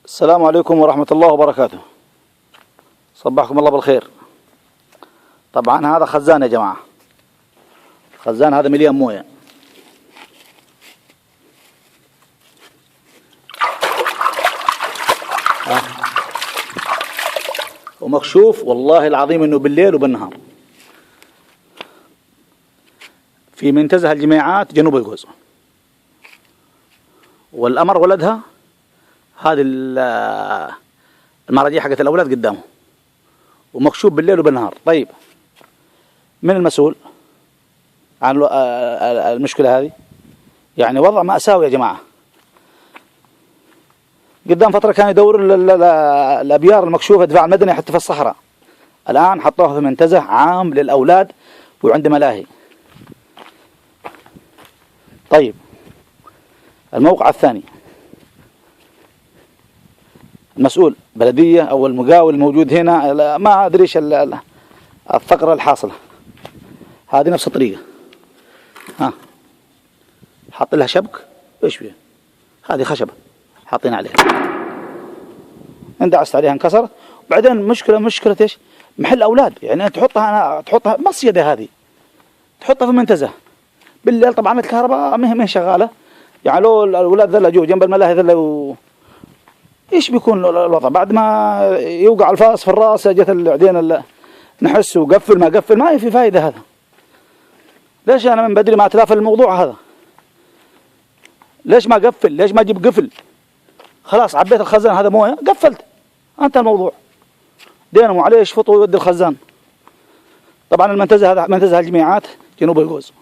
السلام عليكم ورحمة الله وبركاته. صبحكم الله بالخير. طبعا هذا خزان يا جماعة، خزان هذا مليان موية. ومكشوف والله العظيم انه بالليل وبالنهار. في منتزه الجميعات جنوب الجوز، والأمر ولدها هذه المراجيح حقت الأولاد قدامه، ومكشوف بالليل وبالنهار. طيب من المسؤول عن المشكلة هذه؟ يعني وضع مأساوي يا جماعة. قدام فترة كانوا يدوروا الأبيار المكشوفة دفاع المدني حتى في الصحراء، الآن حطوها في منتزه عام للأولاد وعند ملاهي. طيب الموقع الثاني، المسؤول بلدية أو المقاول الموجود هنا، ما أدري إيش الثغرة الحاصلة. هذه نفس الطريقة، حاط لها شبك. إيش فيها؟ هذه خشبة حاطين عليها، اندعست عليها انكسر. وبعدين مشكلة إيش؟ محل أولاد، يعني تحطها مصيدة، هذه تحطها في منتزه بالليل. طبعا الكهرباء ما هي شغالة، يعني لو الأولاد ذلا جو جنب الملاهي ذلا إيش بيكون الوضع؟ بعد ما يوقع الفاس في الراس جت العدين نحس وقفل ما قفل، ما في فايدة. هذا ليش أنا من بدري ما أتلافى الموضوع هذا؟ ليش ما قفل؟ ليش ما أجيب قفل؟ خلاص عبيت الخزان هذا موية، قفلت، أنت الموضوع دينمو عليه يشفطوا ويودي الخزان. طبعا المنتزه هذا منتزه الجميعات جنوب الجوز.